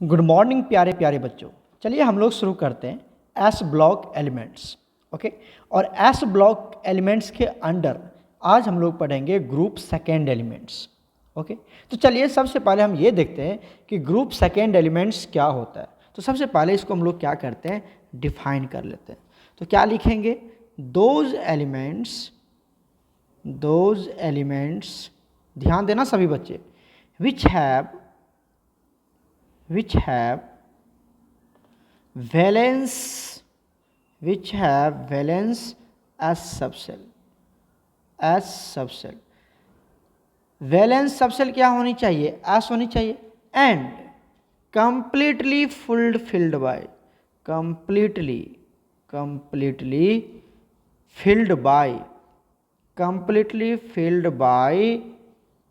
Good morning प्यारे प्यारे बच्चों। चलिए हम लोग शुरू करते हैं एस ब्लॉक एलिमेंट्स। ओके, और एस ब्लॉक एलिमेंट्स के अंडर आज हम लोग पढ़ेंगे ग्रुप सेकेंड एलिमेंट्स। ओके, तो चलिए सबसे पहले हम ये देखते हैं कि ग्रुप सेकेंड एलिमेंट्स क्या होता है। तो सबसे पहले इसको हम लोग क्या करते हैं, डिफाइन कर लेते हैं। तो क्या लिखेंगे, दोज एलिमेंट्स, ध्यान देना सभी बच्चे, which have valence as subcell। Valence subshell क्या होनी चाहिए, एस होनी चाहिए, and completely filled by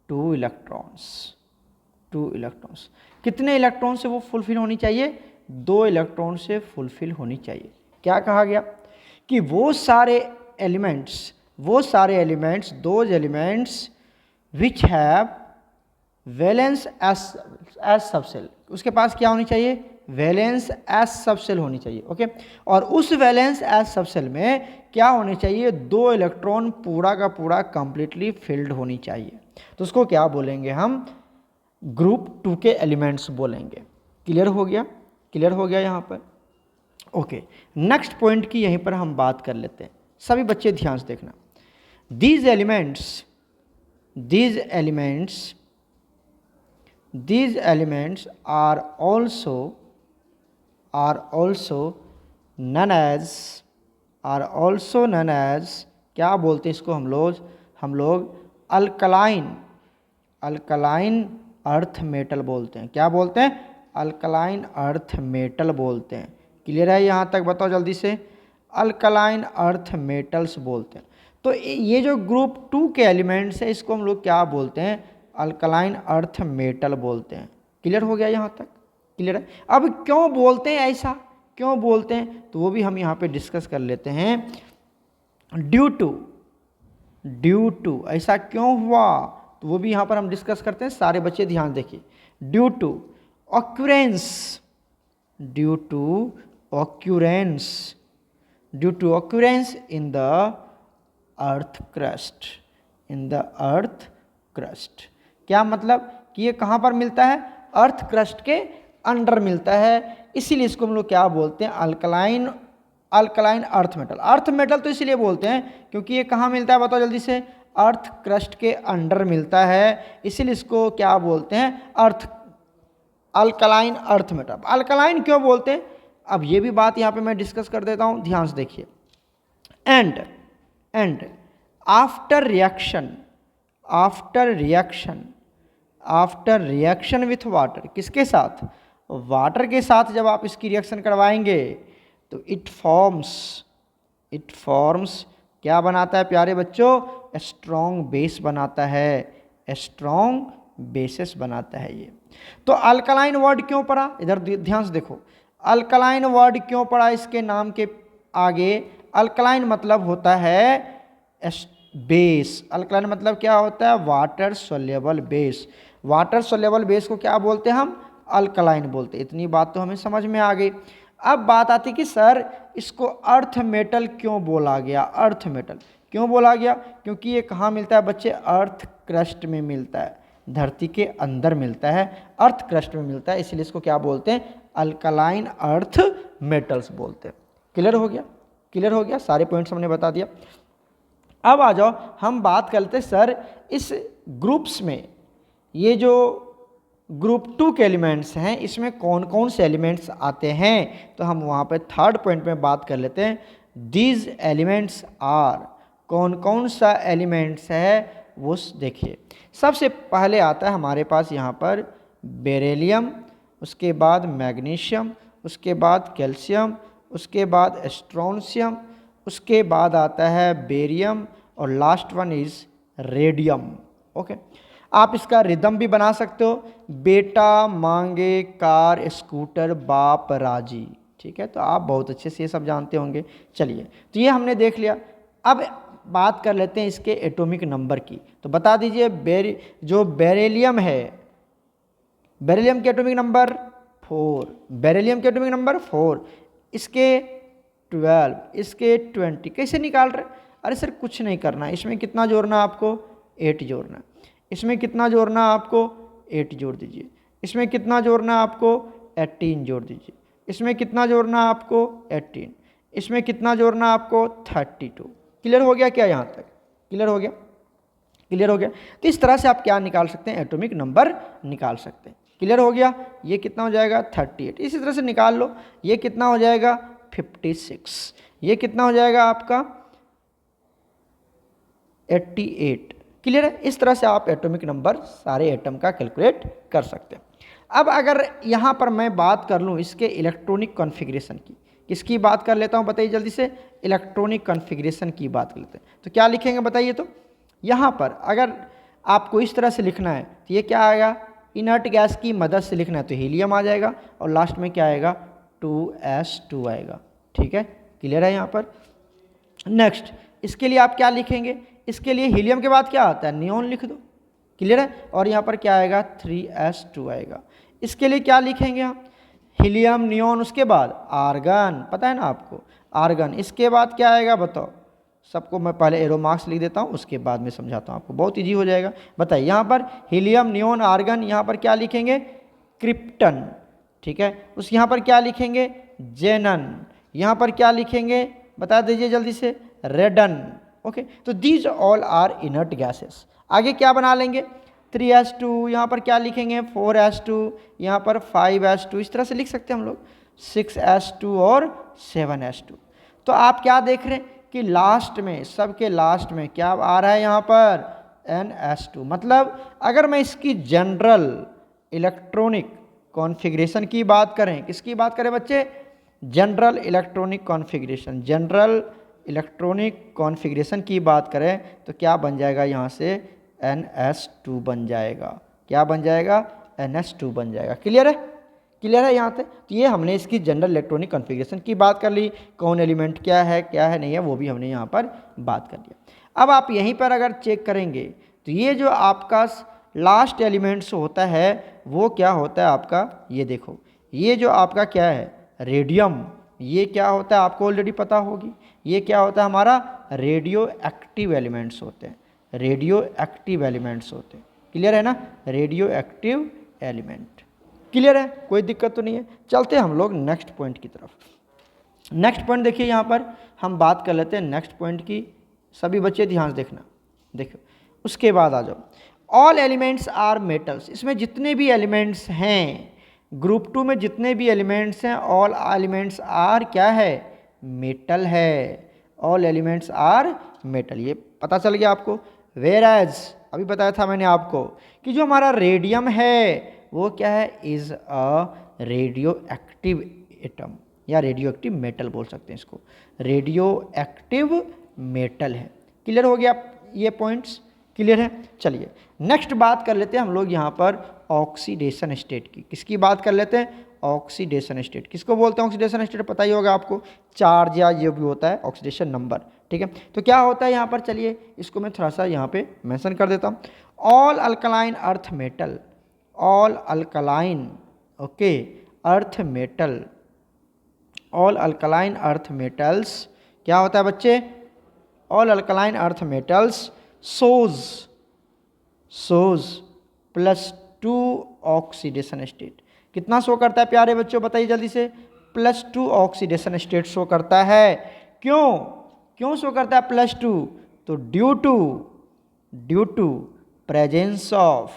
two electrons. कितने इलेक्ट्रॉन से वो फुलफिल होनी चाहिए, 2 इलेक्ट्रॉन से फुलफिल होनी चाहिए। क्या कहा गया कि वो सारे elements those elements which have valence S subshell, उसके पास क्या होनी चाहिए, वैलेंस एस सबसेल होनी चाहिए। ओके, और उस वैलेंस एस सबसेल में क्या होनी चाहिए, 2 इलेक्ट्रॉन पूरा का पूरा कंप्लीटली फिल्ड होनी चाहिए। तो उसको क्या बोलेंगे हम, ग्रुप 2 के एलिमेंट्स बोलेंगे। क्लियर हो गया यहाँ पर। ओके, नेक्स्ट पॉइंट की यहीं पर हम बात कर लेते हैं। सभी बच्चे ध्यान से देखना, these elements are also known as क्या बोलते हैं इसको हम लोग अल्कलाइन अर्थ मेटल बोलते हैं। क्या बोलते हैं, अल्कलाइन अर्थ मेटल बोलते हैं। क्लियर है यहाँ तक, बताओ जल्दी से, अल्कलाइन अर्थ मेटल्स बोलते हैं। तो ये जो ग्रुप 2 के एलिमेंट्स है इसको हम लोग क्या बोलते हैं, अल्कलाइन अर्थ मेटल बोलते हैं। क्लियर हो गया यहाँ तक, क्लियर है। अब क्यों बोलते हैं, ऐसा क्यों बोलते हैं, तो वो भी हम यहाँ पे डिस्कस कर लेते हैं। ड्यू टू ऐसा क्यों हुआ, तो वो भी यहाँ पर हम डिस्कस करते हैं। सारे बच्चे ध्यान देखिए, due to occurrence in the earth crust. क्या मतलब कि ये कहाँ पर मिलता है, अर्थ क्रस्ट के अंडर मिलता है, इसीलिए इसको हम लोग क्या बोलते हैं, अल्कलाइन अर्थ मेटल। तो इसीलिए बोलते हैं क्योंकि ये कहाँ मिलता है, बताओ जल्दी से, अर्थ क्रस्ट के अंडर मिलता है, इसीलिए इसको क्या बोलते हैं, अल्कलाइन अर्थ मेटल। अल्कलाइन क्यों बोलते हैं, अब ये भी बात यहाँ पे मैं डिस्कस कर देता हूँ, ध्यान से देखिए। And after reaction with water, किसके साथ, वाटर के साथ जब आप इसकी रिएक्शन करवाएंगे तो इट फॉर्म्स क्या बनाता है प्यारे बच्चों, स्ट्रॉन्ग बेस बनाता है, स्ट्रॉन्ग बेसिस बनाता है ये। तो अल्कलाइन वर्ड क्यों पड़ा, इधर ध्यान से देखो, अल्कलाइन वर्ड क्यों पड़ा इसके नाम के आगे, अल्कलाइन मतलब होता है बेस। अल्कलाइन मतलब क्या होता है, water soluble base. Water soluble base को क्या बोलते हैं हम, अल्कलाइन बोलते हैं। इतनी बात तो हमें समझ में आ गई। अब बात आती कि सर इसको अर्थ मेटल क्यों बोला गया, अर्थ मेटल क्यों बोला गया, क्योंकि ये कहाँ मिलता है बच्चे, अर्थ क्रस्ट में मिलता है, धरती के अंदर मिलता है, अर्थ क्रस्ट में मिलता है, इसलिए इसको क्या बोलते हैं, अल्कलाइन अर्थ मेटल्स बोलते हैं। क्लियर हो गया, सारे पॉइंट्स हमने बता दिया। अब आ जाओ हम बात करते हैं, सर इस ग्रुप्स में ये जो ग्रुप 2 के एलिमेंट्स हैं इसमें कौन कौन से एलिमेंट्स आते हैं, तो हम वहाँ पे थर्ड पॉइंट में बात कर लेते हैं। दीज एलिमेंट्स आर, कौन कौन सा एलिमेंट्स है वो देखिए। सबसे पहले आता है हमारे पास यहाँ पर बेरिलियम, उसके बाद मैग्नीशियम, उसके बाद कैल्शियम, उसके बाद स्ट्रोंशियम, उसके बाद आता है बेरियम, और last one is radium. Okay, आप इसका रिदम भी बना सकते हो, बेटा मांगे कार स्कूटर बाप राजी। ठीक है, तो आप बहुत अच्छे से ये सब जानते होंगे। चलिए, तो ये हमने देख लिया। अब बात कर लेते हैं इसके एटॉमिक नंबर की। तो बता दीजिए, जो बेरिलियम है, बेरिलियम के एटॉमिक नंबर 4, बेरिलियम के एटॉमिक नंबर 4, इसके 12, इसके 20, कैसे निकाल रहे? अरे सर कुछ नहीं करना, इसमें कितना जोड़ना आपको? 8 जोड़ना। इसमें कितना जोड़ना आपको? 8 जोड़ दीजिए। इसमें कितना जोड़ना आपको? 18 जोड़ दीजिए। इसमें कितना जोड़ना आपको? 18। इसमें कितना जोड़ना आपको? 32। क्लियर हो गया क्या? यहाँ तक क्लियर हो गया? क्लियर हो गया। तो इस तरह से आप क्या निकाल सकते हैं? एटॉमिक नंबर निकाल सकते हैं। क्लियर हो गया? ये कितना हो जाएगा? 38। इसी तरह से निकाल लो, ये कितना हो जाएगा? 56। ये कितना हो जाएगा आपका? 88। क्लियर है? इस तरह से आप एटॉमिक नंबर सारे एटम का कैलकुलेट कर सकते हैं। अब अगर यहाँ पर मैं बात कर लूँ इसके इलेक्ट्रॉनिक कॉन्फ़िगरेशन की, किसकी बात कर लेता हूँ बताइए जल्दी से? इलेक्ट्रॉनिक कॉन्फ़िगरेशन की बात कर लेते हैं। तो क्या लिखेंगे बताइए? तो यहाँ पर अगर आपको इस तरह से लिखना है तो ये क्या आएगा? इनर्ट गैस की मदद से लिखना है तो हीलियम आ जाएगा, और लास्ट में क्या आएगा? 2s2 आएगा। ठीक है, क्लियर है यहाँ पर? नेक्स्ट, इसके लिए आप क्या लिखेंगे? इसके लिए हीलियम के बाद क्या आता है? नियॉन लिख दो। क्लियर है? और यहाँ पर क्या आएगा? 3s2 आएगा। इसके लिए क्या लिखेंगे हम? हीलियम, नियॉन, उसके बाद आर्गन, पता है ना आपको? आर्गन। इसके बाद क्या आएगा बताओ? सबको मैं पहले एरो मार्क्स लिख देता हूँ, उसके बाद में समझाता हूँ आपको, बहुत इजी हो जाएगा। बताइए यहाँ पर हीलियम, नियॉन, आर्गन, यहाँ पर क्या लिखेंगे? क्रिप्टन। ठीक है, उस यहाँ पर क्या लिखेंगे? जेनन। यहाँ पर क्या लिखेंगे? बता दीजिए जल्दी से? रेडन। ओके, तो these all are inert gases. आगे क्या बना लेंगे? 3s2, यहाँ पर क्या लिखेंगे? 4s2, यहाँ पर 5s2, इस तरह से लिख सकते हैं हम लोग, 6s2 और 7s2। तो आप क्या देख रहे हैं कि लास्ट में, सबके लास्ट में क्या आ रहा है यहाँ पर? NS2। मतलब अगर मैं इसकी जनरल इलेक्ट्रॉनिक कॉन्फ़िगरेशन की बात करें, किसकी बात करें बच्चे? General electronic configuration. General electronic configuration की बात करें तो क्या बन जाएगा? यहाँ से NS2 बन जाएगा। क्या बन जाएगा? NS2 बन जाएगा। क्लियर है? क्लियर है यहाँ तक? तो ये हमने इसकी जनरल इलेक्ट्रॉनिक कॉन्फ़िगरेशन की बात कर ली, कौन एलिमेंट क्या है नहीं है वो भी हमने यहाँ पर बात कर लिया। अब आप यहीं पर अगर चेक करेंगे तो ये जो आपका लास्ट एलिमेंट्स होता है वो क्या होता है आपका? ये देखो, ये जो आपका क्या है? रेडियम। ये क्या होता है? आपको ऑलरेडी पता होगी। ये क्या होता है? हमारा रेडियो एक्टिव एलिमेंट्स होते हैं। रेडियो एक्टिव एलिमेंट्स होते हैं। क्लियर है ना? Radio active element. क्लियर है? कोई दिक्कत तो नहीं है? चलते हैं हम लोग नेक्स्ट पॉइंट की तरफ। नेक्स्ट पॉइंट देखिए, यहाँ पर हम बात कर लेते हैं नेक्स्ट पॉइंट की। सभी बच्चे ध्यान से देखना। देखो, उसके बाद आ जाओ। All elements are metals. इसमें जितने भी एलिमेंट्स हैं, ग्रुप 2 में जितने भी एलिमेंट्स हैं, ऑल एलिमेंट्स आर क्या है? मेटल है। ऑल एलिमेंट्स आर मेटल, ये पता चल गया आपको। वेराज अभी बताया था मैंने आपको कि जो हमारा रेडियम है वो क्या है? Is a radio active atom, या रेडियो एक्टिव मेटल बोल सकते हैं इसको। रेडियो एक्टिव मेटल है। क्लियर हो गया ये पॉइंट्स? क्लियर है? चलिए नेक्स्ट बात कर लेते हैं हम लोग यहाँ पर ऑक्सीडेशन स्टेट की। किसकी बात कर लेते हैं? Oxidation state. किसको बोलते हैं ऑक्सीडेशन स्टेट? पता ही होगा आपको, चार्ज या ये भी होता है ऑक्सीडेशन नंबर। ठीक है, तो क्या होता है यहाँ पर? चलिए इसको मैं थोड़ा सा यहाँ पे मेंशन कर देता हूँ। All alkaline earth metal, all alkaline, okay, earth metal, all alkaline earth metals क्या होता है बच्चे? ऑल अल्कलाइन अर्थ मेटल्स सोज +2 ऑक्सीडेशन स्टेट। कितना शो करता है प्यारे बच्चों? बताइए जल्दी से। +2 ऑक्सीडेशन स्टेट शो करता है। क्यों शो करता है +2? तो due to presence of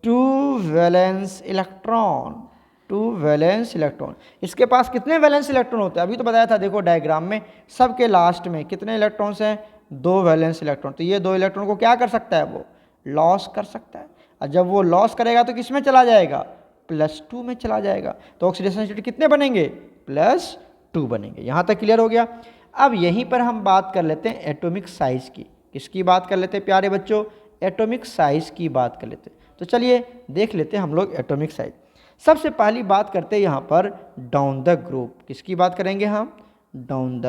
2 valence electron. 2 valence electron. इसके पास कितने वैलेंस इलेक्ट्रॉन होते हैं? अभी तो बताया था, देखो डायग्राम में सबके लास्ट में कितने इलेक्ट्रॉन्स हैं? 2 वैलेंस इलेक्ट्रॉन। तो ये 2 इलेक्ट्रॉन को क्या कर सकता है? वो लॉस कर सकता है। और जब वो लॉस करेगा तो किस में चला जाएगा? +2 में चला जाएगा। तो ऑक्सीडेशन स्टेट कितने बनेंगे? +2 बनेंगे। यहाँ तक क्लियर हो गया? अब यहीं पर हम बात कर लेते हैं एटॉमिक साइज की। किसकी बात कर लेते हैं प्यारे बच्चों? एटॉमिक साइज की बात कर लेते हैं। तो चलिए देख लेते हैं हम लोग एटॉमिक साइज। सबसे पहली बात करते हैं यहाँ पर डाउन द ग्रुप। किसकी बात करेंगे हम? डाउन द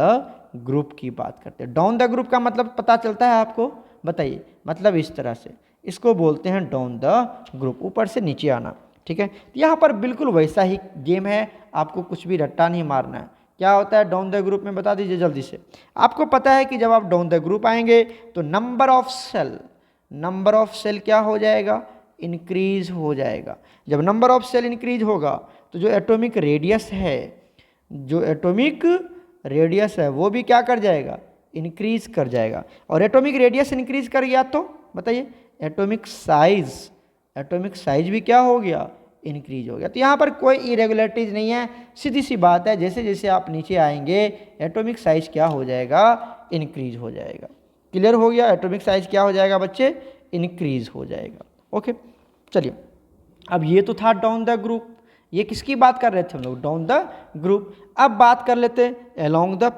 ग्रुप की बात करते हैं। डाउन द ग्रुप का मतलब पता चलता है आपको? बताइए। मतलब इस तरह से, इसको बोलते हैं डाउन द ग्रुप, ऊपर से नीचे आना। ठीक है, यहाँ पर बिल्कुल वैसा ही गेम है, आपको कुछ भी रट्टा नहीं मारना है। क्या होता है डाउन द ग्रुप में, बता दीजिए जल्दी से। आपको पता है कि जब आप डाउन द ग्रुप आएंगे तो नंबर ऑफ सेल क्या हो जाएगा, इंक्रीज हो जाएगा। जब नंबर ऑफ सेल इंक्रीज होगा तो जो एटॉमिक रेडियस है वो भी क्या कर जाएगा, इंक्रीज कर जाएगा। और एटॉमिक रेडियस इंक्रीज कर गया तो बताइए एटॉमिक साइज भी क्या हो गया, इंक्रीज हो गया। तो यहाँ पर कोई इरेगुलरिटीज नहीं है, सीधी सी बात है, जैसे जैसे आप नीचे आएंगे एटॉमिक साइज क्या हो जाएगा, इंक्रीज हो जाएगा। क्लियर हो गया, एटॉमिक साइज क्या हो जाएगा बच्चे, इंक्रीज हो जाएगा। ओके, चलिए अब ये तो था डाउन द ग्रुप, ये किसकी बात कर रहे थे हम लोग, डाउन द ग्रुप। अब बात कर लेते हैं अलोंग द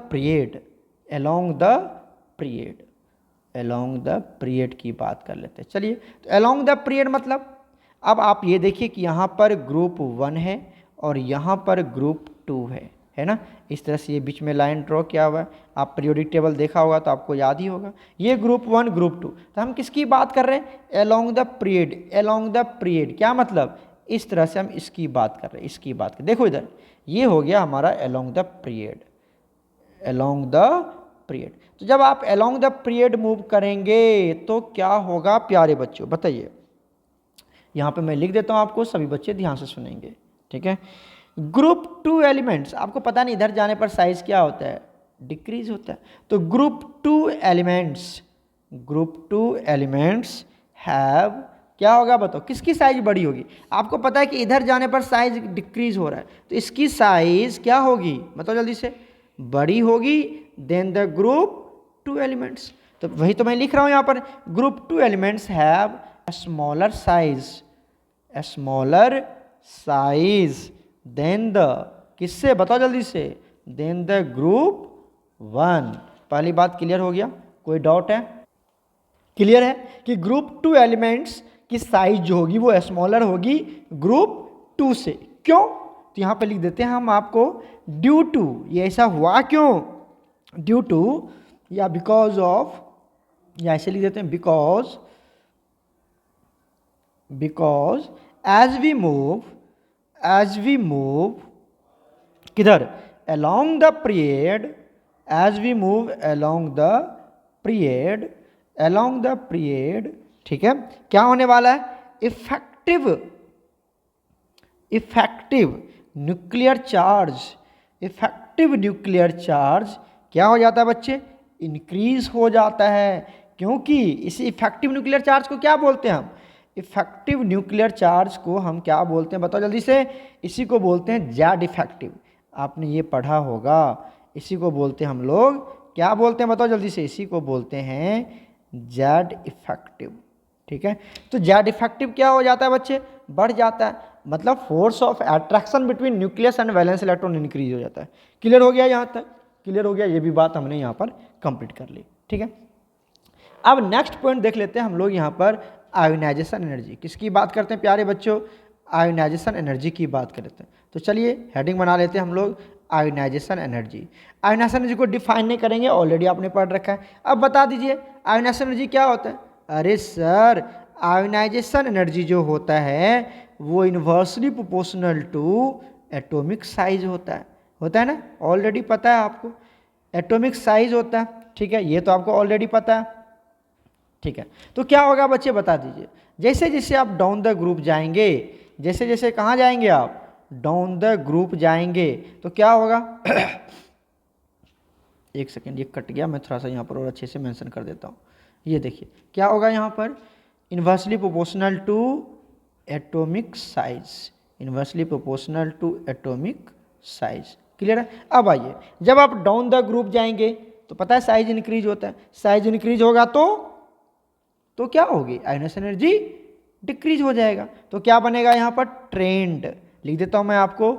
पीरियड की बात कर लेते हैं। चलिए, तो अलोंग द पीरियड मतलब, अब आप ये देखिए कि यहाँ पर ग्रुप 1 है और यहाँ पर ग्रुप 2 है ना। इस तरह से ये बीच में लाइन ड्रॉ किया हुआ है, आप पीरियोडिक टेबल देखा होगा तो आपको याद ही होगा। ये ग्रुप 1 ग्रुप 2, तो हम किसकी बात कर रहे हैं, अलोंग द पीरियड। क्या मतलब, इस तरह से हम इसकी बात कर रहे हैं, इसकी बात कर, देखो इधर ये हो गया हमारा अलोंग द पीरियड। तो जब आप अलोंग द पीरियड मूव करेंगे तो क्या होगा प्यारे बच्चों, बताइए। यहाँ पे मैं लिख देता हूँ आपको, सभी बच्चे ध्यान से सुनेंगे। ठीक है, ग्रुप 2 एलिमेंट्स, आपको पता नहीं इधर जाने पर साइज क्या होता है, डिक्रीज होता है। तो ग्रुप 2 एलिमेंट्स हैव, क्या होगा बताओ, किसकी साइज बड़ी होगी। आपको पता है कि इधर जाने पर साइज डिक्रीज हो रहा है, तो इसकी साइज क्या होगी बताओ जल्दी से, बड़ी होगी देन द ग्रुप 2 एलिमेंट्स। तो वही तो मैं लिख रहा हूँ यहाँ पर, group 2 elements have a smaller size than the, किससे बताओ जल्दी से, than the group 1। पहली बात क्लियर हो गया, कोई डाउट है, क्लियर है कि ग्रुप 2 एलिमेंट्स की साइज जो होगी वो स्मॉलर होगी ग्रुप 2 से। क्यों, तो यहाँ पे लिख देते हैं हम आपको, ड्यू टू, ये ऐसा हुआ क्यों, ड्यू टू या बिकॉज ऑफ, या ऐसे लिख देते हैं because as we move किधर, along the period, ठीक है, क्या होने वाला है, इफेक्टिव न्यूक्लियर चार्ज क्या हो जाता है बच्चे, इंक्रीज हो जाता है। क्योंकि इस इफेक्टिव न्यूक्लियर चार्ज को क्या बोलते हैं हम, इफेक्टिव न्यूक्लियर चार्ज को हम क्या बोलते हैं बताओ जल्दी से, इसी को बोलते हैं जेड इफेक्टिव। आपने ये पढ़ा होगा, इसी को बोलते हैं हम लोग, क्या बोलते हैं बताओ जल्दी से, इसी को बोलते हैं जेड इफेक्टिव। ठीक है, तो जेड इफेक्टिव क्या हो जाता है बच्चे, बढ़ जाता है, मतलब force of attraction between nucleus and valence electron increase हो जाता है। क्लियर हो गया, यहाँ तक क्लियर हो गया, ये भी बात हमने यहाँ पर कंप्लीट कर ली। ठीक है, अब नेक्स्ट पॉइंट देख लेते हैं हम लोग यहाँ पर, आयोनाइजेशन एनर्जी। किसकी बात करते हैं प्यारे बच्चों, आयोनाइजेशन एनर्जी की बात कर लेते हैं। तो चलिए हेडिंग बना लेते हैं हम लोग, आयोनाइजेशन एनर्जी। आयोनाइजेशन एनर्जी को डिफाइन नहीं करेंगे, ऑलरेडी आपने पढ़ रखा है। अब बता दीजिए आयोनाइजेशन एनर्जी क्या होता है। अरे सर, आयोनाइजेशन एनर्जी जो होता है वो inversely proportional to atomic size होता है ना, ऑलरेडी पता है आपको, एटॉमिक साइज होता है। ठीक है, ये तो आपको ऑलरेडी पता है। ठीक है, तो क्या होगा बच्चे बता दीजिए, जैसे जैसे आप डाउन द ग्रुप जाएंगे, जैसे जैसे कहाँ जाएंगे आप, डाउन द ग्रुप जाएंगे, तो क्या होगा एक सेकेंड, ये कट गया, मैं थोड़ा सा यहाँ पर और अच्छे से मेंशन कर देता हूँ। ये देखिए क्या होगा यहाँ पर, inversely proportional to atomic size, clear है। अब आइए, जब आप डाउन द ग्रुप जाएंगे तो पता है साइज इंक्रीज होता है, साइज इंक्रीज होगा तो क्या होगी, आयोनाइजेशन एनर्जी डिक्रीज हो जाएगा। तो क्या बनेगा यहाँ पर, ट्रेंड, लिख देता हूँ मैं आपको,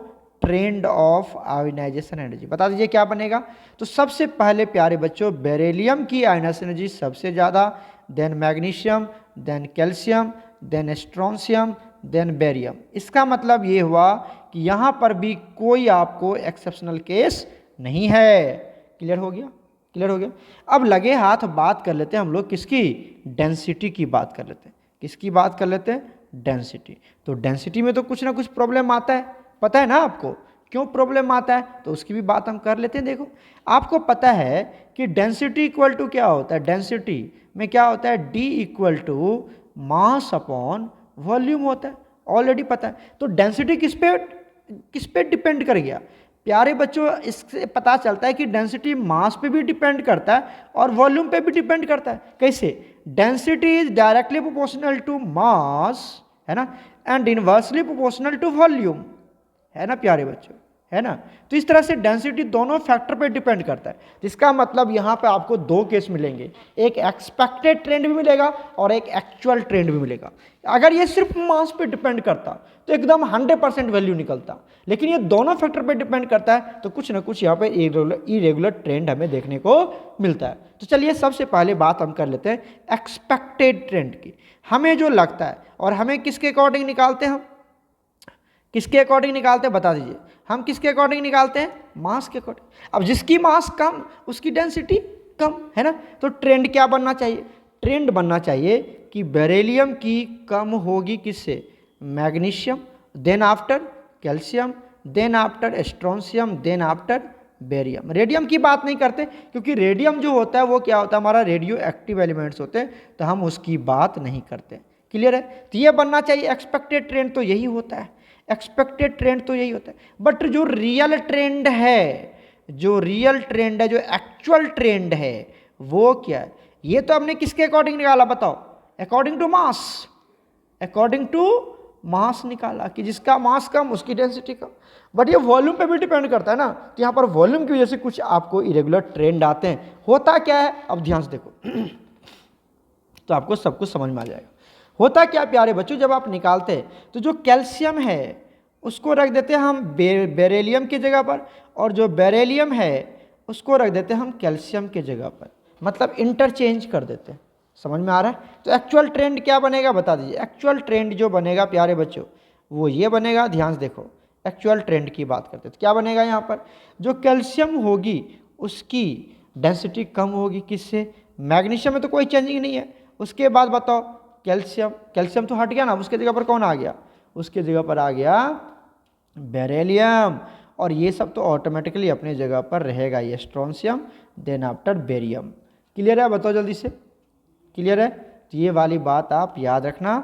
ट्रेंड ऑफ आयोनाइजेशन एनर्जी। बता दीजिए क्या बनेगा। तो सबसे पहले प्यारे बच्चों, बेरिलियम की आयोनाइजेशन एनर्जी सबसे ज़्यादा, then magnesium, then calcium, then strontium, then barium. इसका मतलब ये हुआ कि यहाँ पर भी कोई आपको एक्सेप्शनल केस नहीं है। क्लियर हो गया, क्लियर हो गया। अब लगे हाथ बात कर लेते हैं हम लोग किसकी, डेंसिटी की बात कर लेते हैं। किसकी बात कर लेते हैं? डेंसिटी। तो डेंसिटी में तो कुछ ना कुछ प्रॉब्लम आता है, पता है ना आपको क्यों प्रॉब्लम आता है, तो उसकी भी बात हम कर लेते हैं। देखो आपको पता है कि डेंसिटी इक्वल टू क्या होता है, डेंसिटी में क्या होता है, d equal to mass upon volume होता है, ऑलरेडी पता है। तो डेंसिटी किस पे डिपेंड कर गया प्यारे बच्चों? इससे पता चलता है कि डेंसिटी मास पे भी डिपेंड करता है और वॉल्यूम पे भी डिपेंड करता है। कैसे? Density is directly proportional to mass, है ना, and inversely proportional to volume, है ना प्यारे बच्चों, है ना। तो इस तरह से डेंसिटी दोनों फैक्टर पे डिपेंड करता है, जिसका मतलब यहाँ पे आपको दो केस मिलेंगे, एक एक्सपेक्टेड ट्रेंड भी मिलेगा और एक एक्चुअल ट्रेंड भी मिलेगा। अगर ये सिर्फ मास पे डिपेंड करता तो एकदम 100% वैल्यू निकलता, लेकिन ये दोनों फैक्टर पे डिपेंड करता है, तो कुछ ना कुछ यहाँ पे इरेगुलर ट्रेंड हमें देखने को मिलता है। तो चलिए सबसे पहले बात हम कर लेते हैं एक्सपेक्टेड ट्रेंड की। हमें जो लगता है, और हमें किसके अकॉर्डिंग निकालते हैं, हम किसके अकॉर्डिंग निकालते हैं बता दीजिए? हम किसके अकॉर्डिंग निकालते हैं? मास के अकॉर्डिंग। अब जिसकी मास कम उसकी डेंसिटी कम, है ना। तो ट्रेंड क्या बनना चाहिए? ट्रेंड बनना चाहिए कि बेरिलियम की कम होगी किससे? Magnesium, then after calcium, then after strontium, then after barium. Radium की बात नहीं करते क्योंकि रेडियम जो होता है वो क्या होता है, हमारा रेडियो एक्टिव एलिमेंट्स होते हैं, तो हम उसकी बात नहीं करते। क्लियर है? तो ये बनना चाहिए एक्सपेक्टेड ट्रेंड, तो यही होता है एक्सपेक्टेड ट्रेंड, तो यही होता है। बट जो रियल ट्रेंड है, जो रियल ट्रेंड है, जो एक्चुअल ट्रेंड है, वो क्या है? ये तो हमने किसके अकॉर्डिंग निकाला बताओ? According to mass, according to mass निकाला कि जिसका मास कम उसकी डेंसिटी कम। बट ये वॉल्यूम पे भी डिपेंड करता है ना, तो यहाँ पर वॉल्यूम की वजह से कुछ आपको इरेगुलर ट्रेंड आते हैं। होता क्या है, अब ध्यान से देखो तो आपको सब कुछ समझ में आ जाएगा। होता क्या प्यारे बच्चों, जब आप निकालते हैं तो जो कैल्शियम है उसको रख देते हैं हम बेरिलियम की जगह पर, और जो बेरिलियम है उसको रख देते हैं हम कैल्शियम की जगह पर, मतलब इंटरचेंज कर देते हैं। समझ में आ रहा है? तो एक्चुअल ट्रेंड क्या बनेगा बता दीजिए? एक्चुअल ट्रेंड जो बनेगा प्यारे बच्चों वो ये बनेगा, ध्यान से देखो एक्चुअल ट्रेंड की बात करते हैं तो क्या बनेगा यहाँ पर? जो कैल्शियम होगी उसकी डेंसिटी कम होगी, किससे? मैग्नीशियम में तो कोई चेंजिंग नहीं है। उसके बाद बताओ कैल्शियम, कैल्शियम तो हट गया ना, उसके जगह पर कौन आ गया? उसके जगह पर आ गया बेरिलियम, और ये सब तो ऑटोमेटिकली अपने जगह पर रहेगा, ये strontium, then after barium. Clear है? बताओ जल्दी से, क्लियर है? तो ये वाली बात आप याद रखना,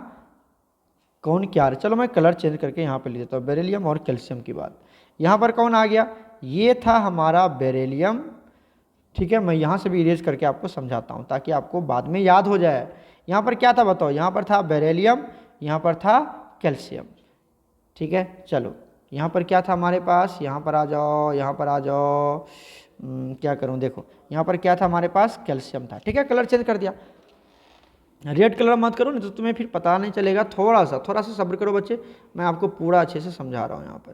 कौन क्या है। चलो मैं कलर चेंज करके यहाँ पर लिख देता हूँ, बेरिलियम और कैल्शियम की बात। यहाँ पर कौन आ गया? ये था हमारा बेरिलियम, ठीक है। मैं यहाँ से भी इरेज करके आपको समझाता हूँ ताकि आपको बाद में याद हो जाए। यहाँ पर क्या था बताओ? यहाँ पर था बेरिलियम, यहाँ पर था कैल्शियम, ठीक है। चलो यहाँ पर क्या था हमारे पास? यहाँ पर आ जाओ, यहाँ पर आ जाओ, क्या करूँ देखो, यहाँ पर क्या था हमारे पास? कैल्शियम था, ठीक है। कलर चेंज कर दिया, रेड कलर मत करो नहीं तो तुम्हें फिर पता नहीं चलेगा। थोड़ा सा सब्र करो बच्चे, मैं आपको पूरा अच्छे से समझा रहा हूँ। यहाँ पर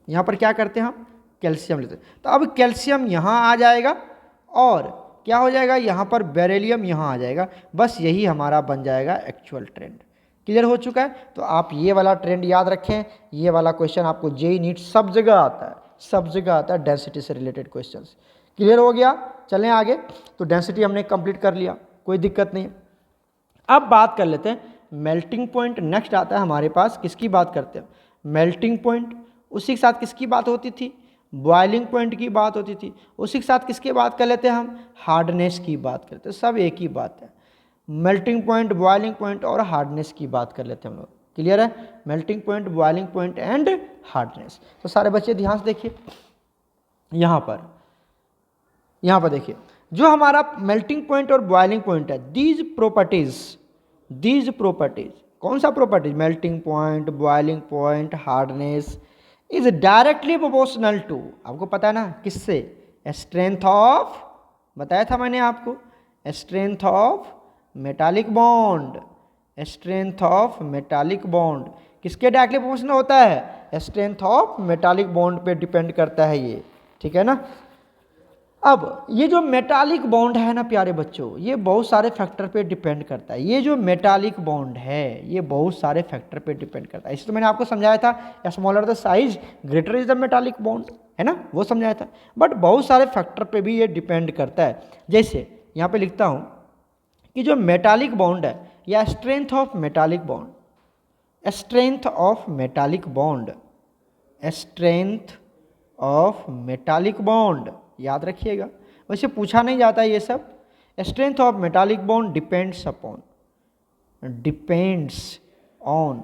यहाँ पर क्या करते हैं हम? कैल्शियम लेते हैं। तो अब कैल्शियम यहाँ आ जाएगा और क्या हो जाएगा? यहाँ पर बेरिलियम यहाँ आ जाएगा। बस यही हमारा बन जाएगा एक्चुअल ट्रेंड। क्लियर हो चुका है? तो आप ये वाला ट्रेंड याद रखें। ये वाला क्वेश्चन आपको जेईई नीट सब जगह आता है, सब जगह आता है, डेंसिटी से रिलेटेड क्वेश्चंस। क्लियर हो गया? चलें आगे। तो डेंसिटी हमने कंप्लीट कर लिया, कोई दिक्कत नहीं। अब बात कर लेते हैं मेल्टिंग पॉइंट। नेक्स्ट आता है हमारे पास, किसकी बात करते हैं? Melting point. उसी के साथ किसकी बात होती थी? बॉइलिंग पॉइंट की बात होती थी। उसी के साथ किसकी बात कर लेते हैं हम? हार्डनेस की बात करते हैं। सब एक ही बात है, मेल्टिंग पॉइंट, बॉइलिंग पॉइंट और हार्डनेस की बात कर लेते हैं हम लोग। क्लियर है? Melting point, boiling point and hardness. तो सारे बच्चे ध्यान से देखिए, यहाँ पर देखिए जो हमारा मेल्टिंग पॉइंट और बॉइलिंग पॉइंट है, दीज प्रॉपर्टीज, कौन सा properties? Melting point, boiling point, hardness is directly proportional to, आपको पता है ना किससे? स्ट्रेंथ ऑफ, बताया था मैंने आपको, strength of metallic bond. Strength of metallic bond किसके डायरेक्टली प्रोपोर्शनल होता है? स्ट्रेंथ ऑफ मेटालिक बॉन्ड पे डिपेंड करता है ये, ठीक है ना। अब ये जो मेटालिक बॉन्ड है ना प्यारे बच्चों, ये बहुत सारे फैक्टर पे डिपेंड करता है। ये जो मेटालिक बॉन्ड है ये बहुत सारे फैक्टर पे डिपेंड करता है। इसलिए तो मैंने आपको समझाया था, smaller the size greater is the metallic bond, है ना, वो समझाया था। बट बहुत सारे फैक्टर पे भी ये डिपेंड करता है। जैसे यहाँ पे लिखता हूँ कि जो मेटालिक बॉन्ड है या strength of metallic bond, strength of metallic bond, strength of metallic bond, याद रखिएगा, वैसे पूछा नहीं जाता ये सब। Strength of metallic bond depends upon, depends on,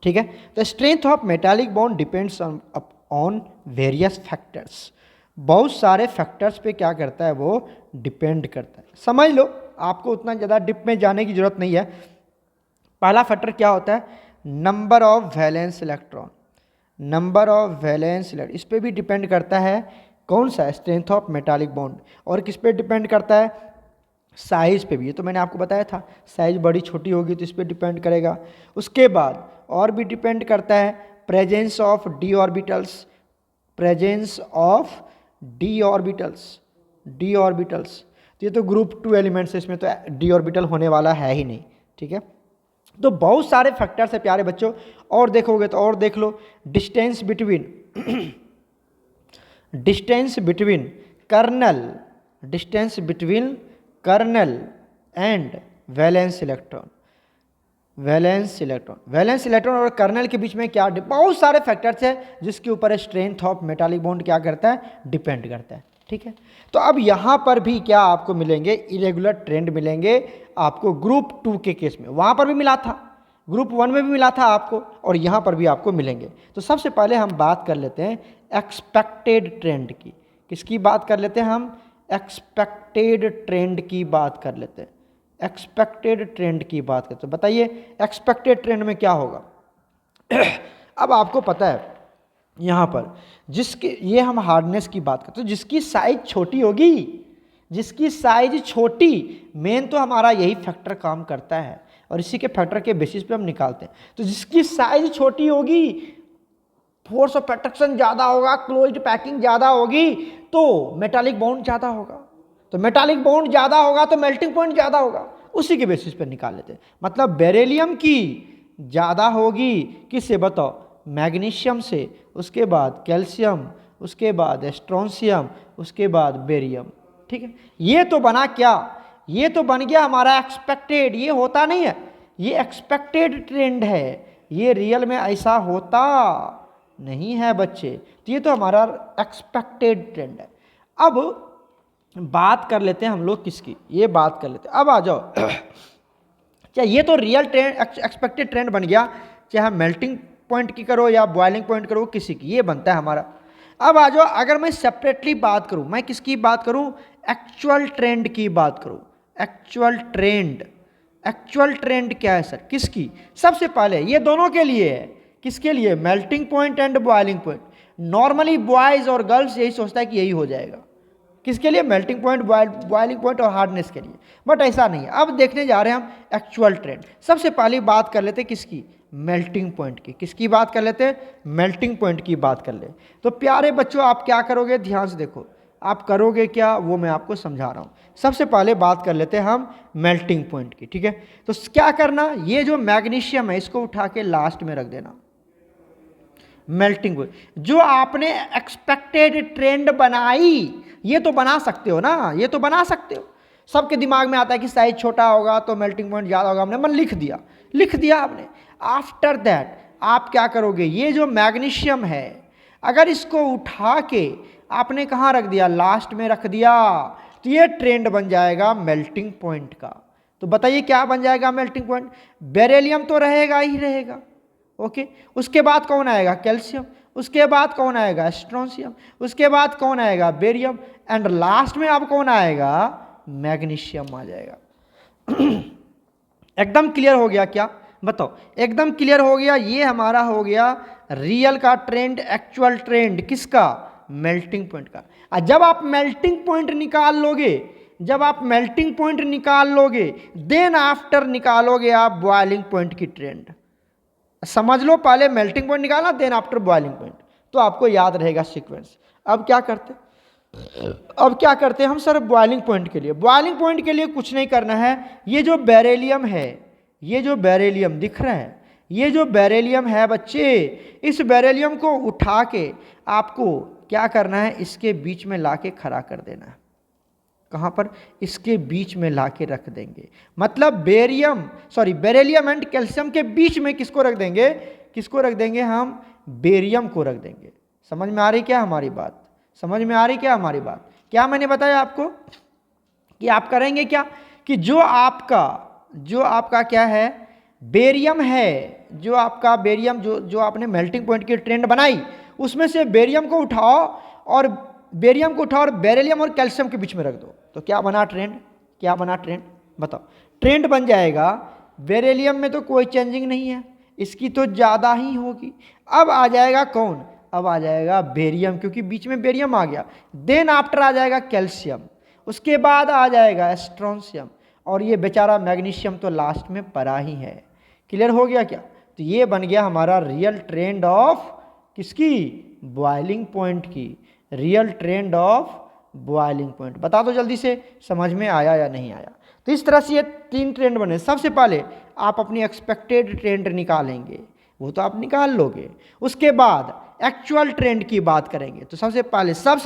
ठीक है। तो strength of metallic bond depends on various factors, बहुत सारे फैक्टर्स पे क्या करता है वो डिपेंड करता है। समझ लो, आपको उतना ज़्यादा डिप में जाने की जरूरत नहीं है। पहला फैक्टर क्या होता है, number of valence electron, number of valence electron, इस पर भी डिपेंड करता है कौन सा, स्ट्रेंथ ऑफ मेटालिक बॉन्ड। और किस पे डिपेंड करता है, साइज पे भी, ये तो मैंने आपको बताया था, साइज बड़ी छोटी होगी तो इस पर डिपेंड करेगा। उसके बाद और भी डिपेंड करता है presence of D orbitals, presence of D orbitals, D orbitals, तो ये तो ग्रुप 2 एलिमेंट्स है, इसमें तो डी ऑर्बिटल होने वाला है ही नहीं, ठीक है। तो बहुत सारे फैक्टर्स है प्यारे बच्चों, और देखोगे तो और देख लो, distance between, distance between kernel, distance between kernel and valence electron, valence electron, valence electron और कर्नल के बीच में क्या, बहुत सारे फैक्टर्स है जिसके ऊपर स्ट्रेंथ ऑफ मेटालिक बॉन्ड क्या करता है, डिपेंड करता है, ठीक है। तो अब यहाँ पर भी क्या आपको मिलेंगे, इरेगुलर ट्रेंड मिलेंगे आपको ग्रुप 2 के केस में, वहाँ पर भी मिला था, ग्रुप 1 में भी मिला था आपको, और यहाँ पर भी आपको मिलेंगे। तो सबसे पहले हम बात कर लेते हैं एक्सपेक्टेड ट्रेंड की, किसकी बात कर लेते हैं हम, एक्सपेक्टेड ट्रेंड की बात कर लेते हैं, एक्सपेक्टेड ट्रेंड की बात करते हैं। बताइए एक्सपेक्टेड ट्रेंड में क्या होगा। अब आपको पता है यहाँ पर जिसके, ये हम हार्डनेस की बात करते हैं, तो जिसकी साइज छोटी होगी, जिसकी साइज छोटी, मेन तो हमारा यही फैक्टर काम करता है और इसी के फैक्टर के बेसिस पे हम निकालते हैं। तो जिसकी साइज छोटी होगी, फोर्स ऑफ अट्रैक्शन ज़्यादा होगा, क्लोज्ड पैकिंग ज़्यादा होगी, तो मेटालिक बॉन्ड ज़्यादा होगा, तो मेटालिक बॉन्ड ज़्यादा होगा तो मेल्टिंग पॉइंट ज़्यादा होगा, उसी के बेसिस पे निकाल लेते हैं। मतलब बेरिलियम की ज़्यादा होगी किससे बताओ, मैग्नीशियम से, उसके बाद कैल्शियम, उसके बाद स्ट्रोंशियम, उसके बाद बेरियम, ठीक है। ये तो बना क्या, ये तो बन गया हमारा एक्सपेक्टेड, ये होता नहीं है, ये एक्सपेक्टेड ट्रेंड है, ये रियल में ऐसा होता नहीं है बच्चे, तो ये तो हमारा एक्सपेक्टेड ट्रेंड है। अब बात कर लेते हैं हम लोग किसकी, ये बात कर लेते हैं, अब आ जाओ। चाहे ये तो रियल ट्रेंड, एक्सपेक्टेड ट्रेंड बन गया, चाहे मेल्टिंग पॉइंट की करो या बॉइलिंग पॉइंट करो, किसी की, ये बनता है हमारा। अब आ जाओ, अगर मैं सेपरेटली बात करूं, मैं किसकी बात करूं, एक्चुअल ट्रेंड की बात करूं, एक्चुअल ट्रेंड, एक्चुअल ट्रेंड क्या है सर, किसकी, सबसे पहले ये दोनों के लिए है, किसके लिए, melting point and boiling point. Normally boys और गर्ल्स यही सोचता है कि यही हो जाएगा, किसके लिए, मेल्टिंग पॉइंट, बॉइलिंग पॉइंट और हार्डनेस के लिए, बट ऐसा नहीं है। अब देखने जा रहे हैं हम एक्चुअल ट्रेंड। सबसे पहले बात कर लेते हैं किसकी, मेल्टिंग पॉइंट की, किसकी बात कर लेते हैं, मेल्टिंग पॉइंट की बात कर ले। तो प्यारे बच्चों आप क्या करोगे, ध्यान से देखो, आप करोगे क्या वो मैं आपको समझा रहा हूँ। सबसे पहले बात कर लेते हैं हम मेल्टिंग पॉइंट की, ठीक है। तो क्या करना, ये जो मैग्नीशियम है इसको उठा के लास्ट में रख देना, मेल्टिंग पॉइंट। जो आपने एक्सपेक्टेड ट्रेंड बनाई, ये तो बना सकते हो ना, ये तो बना सकते हो। सबके दिमाग में आता है कि साइज छोटा होगा तो मेल्टिंग पॉइंट ज़्यादा होगा, हमने मन लिख दिया, लिख दिया आपने। आफ्टर दैट आप क्या करोगे, ये जो मैग्नीशियम है अगर इसको उठा के आपने कहाँ रख दिया, लास्ट में रख दिया, तो ये ट्रेंड बन जाएगा मेल्टिंग पॉइंट का। तो बताइए क्या बन जाएगा मेल्टिंग पॉइंट, बेरिलियम तो रहेगा ही रहेगा, ओके। उसके बाद कौन आएगा, कैल्शियम, उसके बाद कौन आएगा, स्ट्रोंशियम, उसके बाद कौन आएगा, बेरियम, एंड लास्ट में अब कौन आएगा, मैग्नीशियम आ जाएगा। एकदम क्लियर हो गया क्या, बताओ, एकदम क्लियर हो गया। ये हमारा हो गया रियल का ट्रेंड, एक्चुअल ट्रेंड किसका, मेल्टिंग पॉइंट का। जब आप मेल्टिंग पॉइंट निकाल लोगे, जब आप मेल्टिंग पॉइंट निकाल लोगे, देन आफ्टर निकालोगे आप बॉइलिंग पॉइंट की ट्रेंड। समझ लो, पहले मेल्टिंग पॉइंट निकालना, देन आफ्टर बॉइलिंग पॉइंट, तो आपको याद रहेगा सीक्वेंस। अब क्या करते, अब क्या करते हैं हम सर, बॉइलिंग पॉइंट के लिए, बॉइलिंग पॉइंट के लिए कुछ नहीं करना है। ये जो बेरिलियम है, ये जो बेरिलियम दिख रहा है, ये जो बेरिलियम है बच्चे, इस बेरिलियम को उठा के आपको क्या करना है, इसके बीच में लाके खड़ा कर देना है। कहाँ पर, इसके बीच में लाके रख देंगे। मतलब बेरिलियम एंड कैल्शियम के बीच में किसको रख देंगे, किसको रख देंगे हम, बेरियम को रख देंगे। समझ में आ रही क्या हमारी बात, समझ में आ रही क्या हमारी बात। क्या मैंने बताया आपको कि आप करेंगे क्या, कि जो आपका क्या है, बेरियम है, जो आपका बेरियम जो आपने मेल्टिंग पॉइंट की ट्रेंड बनाई, उसमें से बेरियम को उठाओ और बेरिलियम और कैल्शियम के बीच में रख दो। तो क्या बना ट्रेंड, क्या बना ट्रेंड, बताओ। ट्रेंड बन जाएगा, बेरिलियम में तो कोई चेंजिंग नहीं है, इसकी तो ज़्यादा ही होगी। अब आ जाएगा कौन, अब आ जाएगा बेरियम, क्योंकि बीच में बेरियम आ गया। देन आफ्टर आ जाएगा कैल्शियम, उसके बाद आ जाएगा स्ट्रोंशियम, और ये बेचारा मैग्नीशियम तो लास्ट में पड़ा ही है। क्लियर हो गया क्या। तो ये बन गया हमारा रियल ट्रेंड ऑफ किसकी, बॉइलिंग पॉइंट की, real trend of boiling point. बता दो जल्दी से, समझ में आया या नहीं आया। तो इस तरह से ये 3 ट्रेंड बने। सबसे पहले आप अपनी एक्सपेक्टेड ट्रेंड निकालेंगे, वो तो आप निकाल लोगे। उसके बाद एक्चुअल ट्रेंड की बात करेंगे। तो सबसे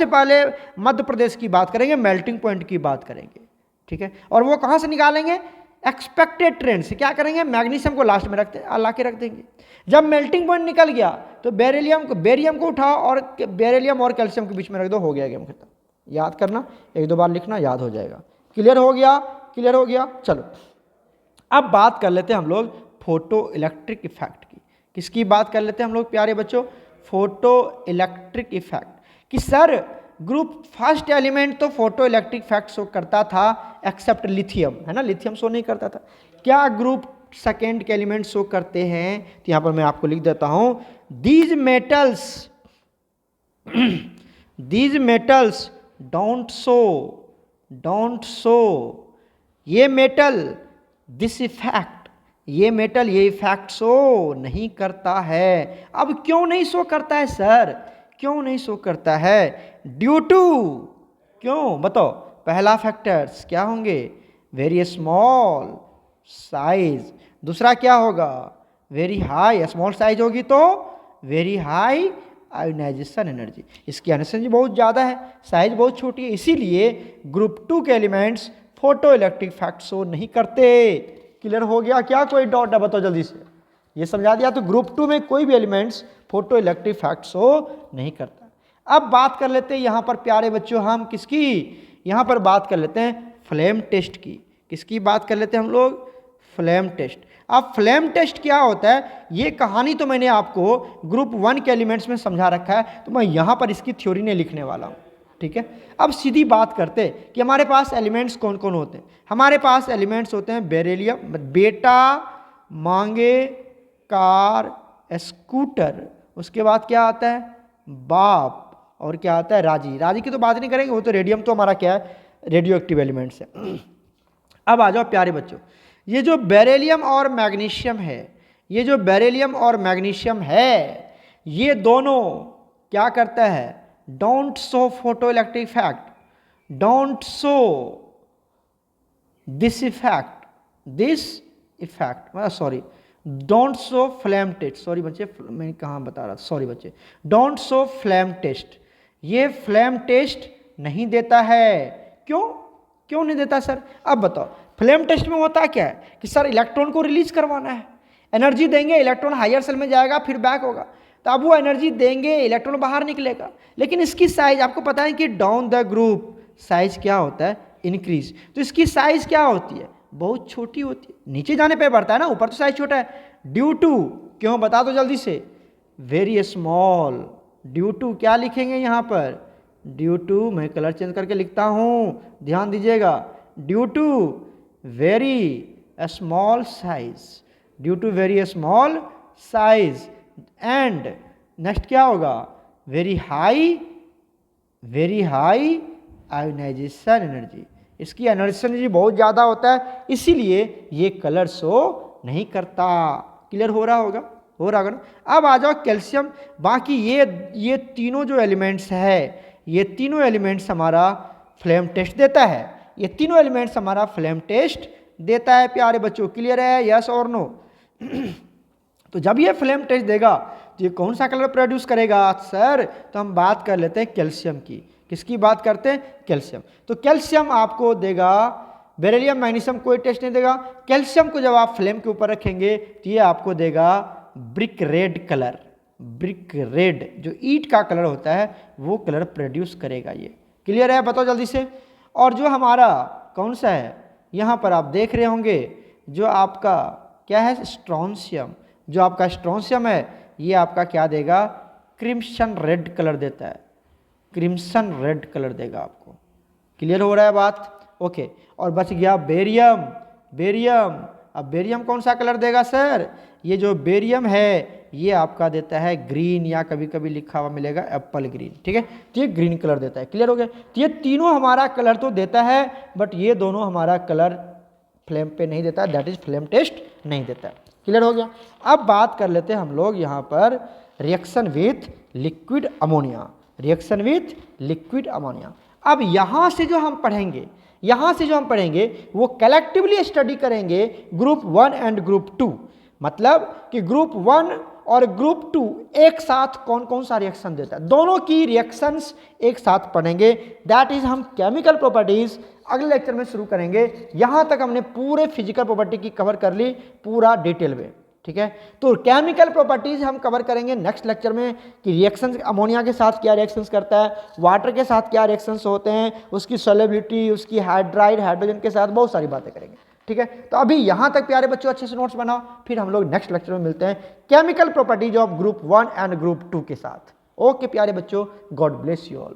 पहले मध्य प्रदेश की बात करेंगे, मेल्टिंग पॉइंट की बात करेंगे, ठीक है। और वो कहाँ से निकालेंगे, एक्सपेक्टेड ट्रेंड से। क्या करेंगे, मैग्नीशियम को लास्ट में ला के रख देंगे। जब मेल्टिंग पॉइंट निकल गया तो बेरियम को उठाओ और बेरिलियम और कैल्शियम के बीच में रख दो, हो गया गेम खत्म। याद करना, 1-2 बार लिखना, याद हो जाएगा। क्लियर हो गया, क्लियर हो गया। चलो अब बात कर लेते हैं हम लोग फोटो इलेक्ट्रिक इफेक्ट की। किसकी बात कर लेते हैं हम लोग प्यारे बच्चों, फोटो इलेक्ट्रिक इफेक्ट। कि सर ग्रुप फर्स्ट एलिमेंट तो फोटो इलेक्ट्रिक इफेक्ट शो करता था एक्सेप्ट लिथियम, है ना, लिथियम शो नहीं करता था। क्या ग्रुप सेकेंड के एलिमेंट शो करते हैं, तो यहां पर मैं आपको लिख देता हूं, दीज मेटल्स डोंट शो ये मेटल दिस इफेक्ट, ये मेटल ये इफेक्ट शो नहीं करता है। अब क्यों नहीं शो करता है सर, क्यों नहीं शो करता है, ड्यू टू, क्यों बताओ। पहला फैक्टर्स क्या होंगे, वेरी स्मॉल साइज। दूसरा क्या होगा, वेरी हाई, स्मॉल साइज होगी तो वेरी हाई आयोनाइजेशन एनर्जी, इसकी आयोनाइजेशन एनर्जी बहुत ज़्यादा है, साइज बहुत छोटी है, इसीलिए ग्रुप 2 के elements photo electric effect show नहीं करते। क्लियर हो गया क्या, कोई डाउट है बताओ जल्दी से। ये समझा दिया। तो ग्रुप 2 में कोई भी elements photo electric effect show नहीं करता। अब बात कर लेते हैं यहाँ पर प्यारे बच्चों हम किसकी, यहाँ पर बात कर लेते हैं फ्लेम टेस्ट की। किसकी बात कर लेते हैं हम लोग, फ्लेम टेस्ट। अब फ्लेम टेस्ट क्या होता है, ये कहानी तो मैंने आपको ग्रुप 1 के एलिमेंट्स में समझा रखा है, तो मैं यहाँ पर इसकी थ्योरी नहीं लिखने वाला हूँ, ठीक है। अब सीधी बात करते हैं कि हमारे पास एलिमेंट्स कौन कौन होते हैं। हमारे पास एलिमेंट्स होते हैं बेरिलियम, बेटा, मांगे, कार, स्कूटर, उसके बाद क्या आता है बाप, और क्या आता है राजी। राजी की तो बात नहीं करेंगे, वो तो रेडियम तो हमारा क्या है, रेडियो एक्टिव एलिमेंट्स है। अब आ जाओ प्यारे बच्चों, ये जो बेरिलियम और मैग्नीशियम है, ये जो बेरिलियम और मैग्नीशियम है, ये दोनों क्या करता है, don't show photoelectric effect, don't show this effect, sorry don't show flame test, sorry बच्चे मैं कहाँ बता रहा, सॉरी बच्चे, डोंट शो फ्लेम टेस्ट, ये फ्लेम टेस्ट नहीं देता है। क्यों नहीं देता सर, अब बताओ। फ्लेम टेस्ट में होता क्या है कि सर इलेक्ट्रॉन को रिलीज करवाना है, एनर्जी देंगे, इलेक्ट्रॉन हायर सेल में जाएगा, फिर बैक होगा, तो अब वो एनर्जी देंगे, इलेक्ट्रॉन बाहर निकलेगा। लेकिन इसकी साइज आपको पता है कि डाउन द ग्रुप साइज क्या होता है, इंक्रीज। तो इसकी साइज क्या होती है, बहुत छोटी होती है, नीचे जाने पे बढ़ता है ना, ऊपर तो साइज छोटा है। ड्यू टू, क्यों बता दो जल्दी से, वेरी स्मॉल। ड्यू टू क्या लिखेंगे यहाँ पर, ड्यू टू, मैं कलर चेंज करके लिखता हूँ, ध्यान दीजिएगा, due to very small size, due to very small size. And next क्या होगा, वेरी हाई आयोनाइजेशन एनर्जी, इसकी आयोनाइजेशन एनर्जी बहुत ज़्यादा होता है, इसीलिए ये कलर शो नहीं करता। क्लियर हो रहा होगा, हो रहा होगा ना। अब आ जाओ कैल्शियम। बाकी ये तीनों जो एलिमेंट्स है, ये तीनों एलिमेंट्स हमारा फ्लेम टेस्ट देता है, ये तीनों एलिमेंट्स हमारा फ्लेम टेस्ट देता है प्यारे बच्चों। क्लियर है, यस और नो। तो जब ये फ्लेम टेस्ट देगा तो ये कौन सा कलर प्रोड्यूस करेगा सर? तो हम बात कर लेते हैं कैल्शियम की। किसकी बात करते हैं? कैल्शियम। तो कैल्शियम आपको देगा, बेरिलियम मैग्नीशियम कोई टेस्ट नहीं देगा। कैल्शियम को जब आप फ्लेम के ऊपर रखेंगे तो ये आपको देगा brick red colour. Brick red जो ईंट का कलर होता है वो कलर प्रोड्यूस करेगा ये। क्लियर है? बताओ जल्दी से। और जो हमारा कौन सा है, यहाँ पर आप देख रहे होंगे जो आपका क्या है, स्ट्रोंशियम। जो आपका स्ट्रोंशियम है ये आपका क्या देगा? क्रिम्सन रेड कलर देता है। क्रिम्सन रेड कलर देगा आपको। क्लियर हो रहा है बात? ओके। और बच गया बेरियम। बेरियम, अब बेरियम कौन सा कलर देगा सर? ये जो बेरियम है ये आपका देता है ग्रीन, या कभी कभी लिखा हुआ मिलेगा एप्पल ग्रीन। ठीक है, तो ये ग्रीन कलर देता है। क्लियर हो गया? तो ये तीनों हमारा कलर तो देता है, बट ये दोनों हमारा कलर फ्लेम पे नहीं देता है, दैट इज फ्लेम टेस्ट नहीं देता है। क्लियर हो गया? अब बात कर लेते हैं हम लोग यहाँ पर reaction with liquid ammonia. Reaction with liquid ammonia. अब यहाँ से जो हम पढ़ेंगे, यहाँ से जो हम पढ़ेंगे वो कलेक्टिवली स्टडी करेंगे ग्रुप 1 एंड ग्रुप 2। मतलब कि ग्रुप 1 और ग्रुप 2 एक साथ कौन कौन सा रिएक्शन देता है, दोनों की रिएक्शंस एक साथ पढ़ेंगे। दैट इज हम केमिकल प्रॉपर्टीज अगले लेक्चर में शुरू करेंगे। यहाँ तक हमने पूरे फिजिकल प्रॉपर्टी की कवर कर ली पूरा डिटेल में। ठीक है, तो केमिकल प्रॉपर्टीज हम कवर करेंगे नेक्स्ट लेक्चर में कि रिएक्शंस अमोनिया के साथ क्या रिएक्शंस करता है, वाटर के साथ क्या रिएक्शंस होते हैं, उसकी सॉल्युबिलिटी, उसकी हाइड्राइड हाइड्रोजन के साथ बहुत सारी बातें करेंगे। ठीक है, तो अभी यहाँ तक प्यारे बच्चों अच्छे से नोट्स बनाओ, फिर हम लोग नेक्स्ट लेक्चर में मिलते हैं chemical properties of group 1 and group 2 के साथ। ओके प्यारे बच्चों, गॉड ब्लेस यू ऑल।